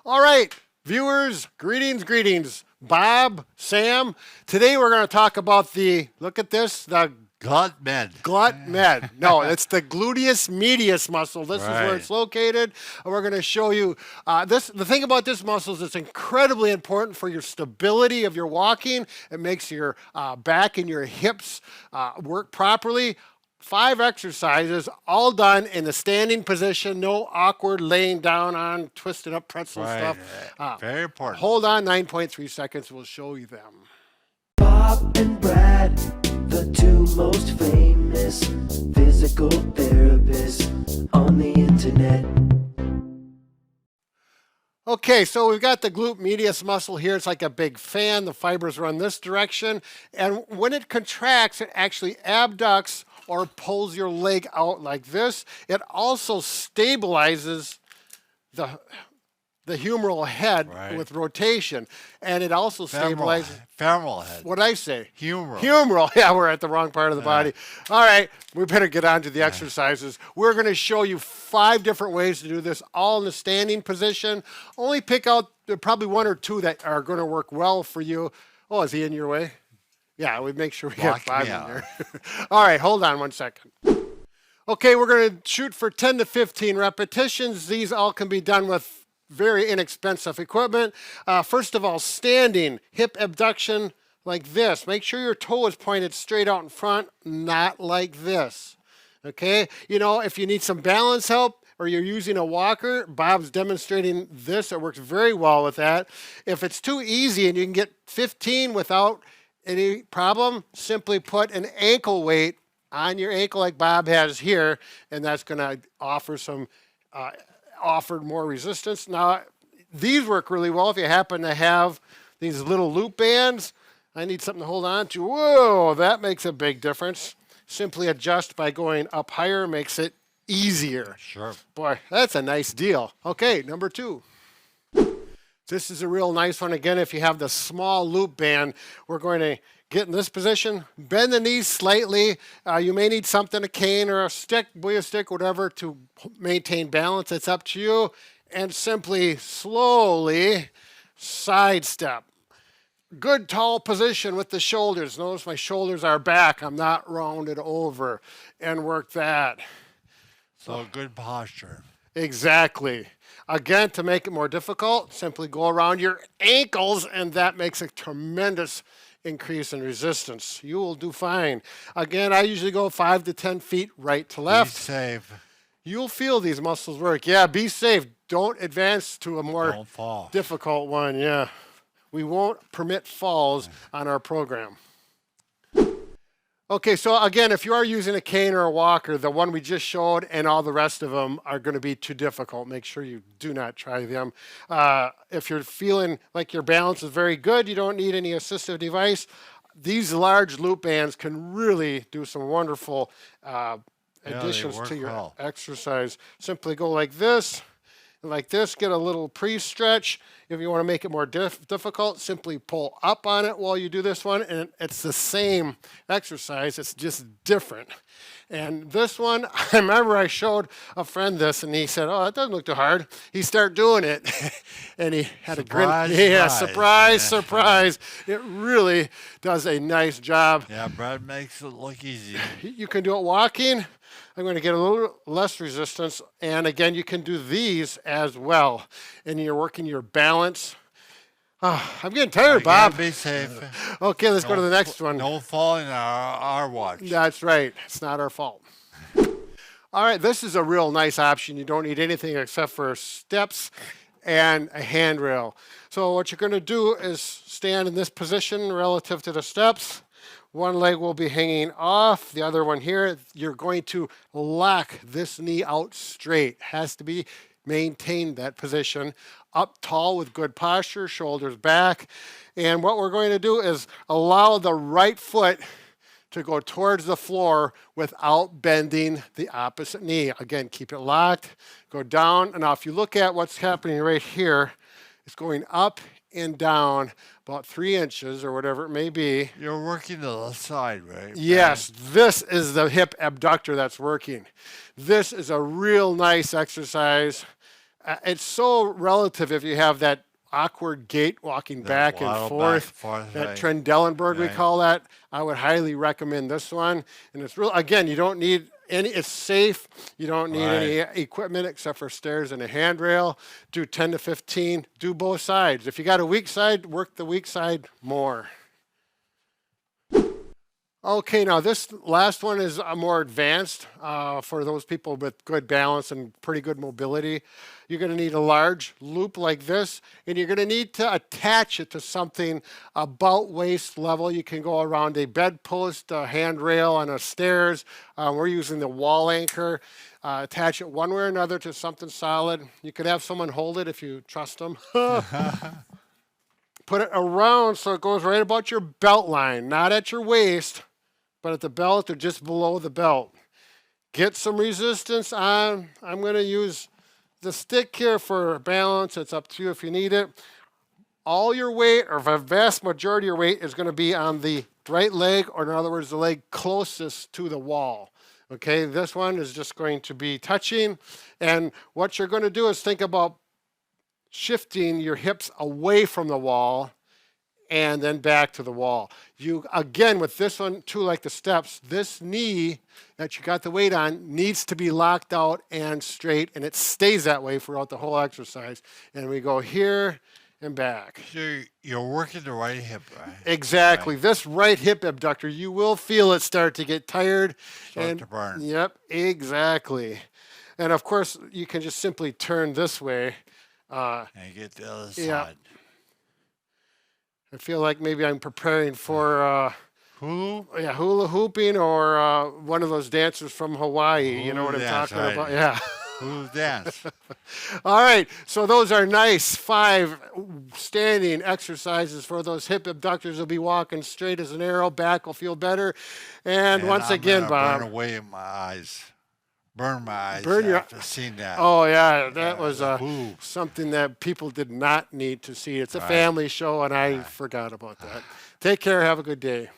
All right, viewers, greetings. Bob, Sam, today we're going to talk about look at this, the Glut med. No, it's the gluteus medius muscle. This is where Right. it's located. And we're going to show you the thing about this muscle is it's incredibly important for your stability of your walking. It makes your back and your hips work properly. 5 exercises, all done in the standing position, no awkward laying down on twisted up pretzel Right. stuff. Very important. Hold on, 9.3 seconds, we'll show you them. Bob and Brad, the two most famous physical therapists on the internet. Okay, so we've got the glute medius muscle here. It's like a big fan. The fibers run this direction. And when it contracts, it actually abducts or pulls your leg out like this. It also stabilizes the humeral head with rotation. And it also stabilizes... Femoral head. What'd I say? Humeral. Humeral. Yeah, we're at the wrong part of the body. All right, we better get on to the exercises. We're going to show you 5 different ways to do this, all in the standing position. Only pick out probably 1 or 2 that are going to work well for you. Oh, is he in your way? Yeah, we make sure we get 5 in there. All right, hold on 1 second. Okay, we're going to shoot for 10 to 15 repetitions. These all can be done with very inexpensive equipment. First of all, standing, hip abduction like this. Make sure your toe is pointed straight out in front, not like this. Okay? You know, if you need some balance help or you're using a walker, Bob's demonstrating this. It works very well with that. If it's too easy and you can get 15 without any problem, simply put an ankle weight on your ankle like Bob has here, and that's going to offer some offered more resistance. Now, these work really well if you happen to have these little loop bands. I need something to hold on to. Whoa, that makes a big difference. Simply adjust by going up higher makes it easier. Sure. Boy, that's a nice deal. Okay, number 2. This is a real nice one. Again, if you have the small loop band, we're going to get in this position, bend the knees slightly. You may need something, a cane or a stick, Booyah stick, whatever, to maintain balance. It's up to you. And simply, slowly sidestep. Good tall position with the shoulders. Notice my shoulders are back. I'm not rounded over. And work that. So good posture. Exactly. Again, to make it more difficult, simply go around your ankles, and that makes a tremendous increase in resistance. You will do fine. Again, I usually go 5 to 10 feet right to left. Be safe. You'll feel these muscles work. Yeah, be safe. Don't advance to a more Don't fall. difficult one. Yeah. We won't permit falls on our program. Okay, so again, if you are using a cane or a walker, the one we just showed and all the rest of them are going to be too difficult. Make sure you do not try them. If you're feeling like your balance is very good, you don't need any assistive device, these large loop bands can really do some wonderful additions to your exercise. Simply go like this. Like this, get a little pre-stretch. If you want to make it more difficult, simply pull up on it while you do this one, and it's the same exercise, it's just different. And this one, I remember I showed a friend this, and he said, oh, that doesn't look too hard. He started doing it, and he had a grin. Yeah, surprise. It really does a nice job. Yeah, Brad makes it look easy. You can do it walking. I'm going to get a little less resistance. And again, you can do these as well. And you're working your balance. I'm getting tired, Bob. Be safe. Okay, let's go to the next one. No falling on our watch. That's right. It's not our fault. All right, this is a real nice option. You don't need anything except for steps and a handrail. So what you're going to do is stand in this position relative to the steps. One leg will be hanging off, the other one here. You're going to lock this knee out straight. Has to be maintained, that position. Up tall with good posture, shoulders back. And what we're going to do is allow the right foot to go towards the floor without bending the opposite knee. Again, keep it locked, go down. And now if you look at what's happening right here, it's going up and down about 3 inches or whatever it may be. You're working to the side, right? Yes, this is the hip abductor that's working. This is a real nice exercise. It's so relative if you have that awkward gait walking back and waddle forth, back, forth, that right. Trendelenburg we Right. call that. I would highly recommend this one. And it's real, again, you don't need any, it's safe. You don't need any equipment except for stairs and a handrail. Do 10 to 15, do both sides. If you got a weak side, work the weak side more. Okay, now this last one is more advanced for those people with good balance and pretty good mobility. You're going to need a large loop like this, and you're going to need to attach it to something about waist level. You can go around a bedpost, a handrail, on a stairs. We're using the wall anchor. Attach it one way or another to something solid. You could have someone hold it if you trust them. Put it around so it goes right about your belt line, not at your waist, but at the belt or just below the belt. Get some resistance on. I'm going to use the stick here for balance. It's up to you if you need it. All your weight, or the vast majority of your weight, is going to be on the right leg, or in other words, the leg closest to the wall. Okay, this one is just going to be touching. And what you're going to do is think about shifting your hips away from the wall and then back to the wall. You, again, with this one too, like the steps, this knee that you got the weight on needs to be locked out and straight, and it stays that way throughout the whole exercise. And we go here and back. So you're working the right hip, right? Exactly. This right hip abductor, you will feel it start to get tired. Start to burn. Yep, exactly. And of course, you can just simply turn this way. And get the other Yeah. side. I feel like maybe I'm preparing for Hulu? hula hooping or one of those dancers from Hawaii. You know what I'm Hula dance, talking right. about? Yeah. Hulu dance. All right. So those are nice 5 standing exercises for those hip abductors. Will be walking straight as an arrow. Back will feel better. And once I'm again, gonna Bob. burn away my eyes. Burn my eyes Burn your- after seeing that. Oh yeah, that was Ooh. something that people did not need to see. It's a Right. family show, and I forgot about that. Take care. Have a good day.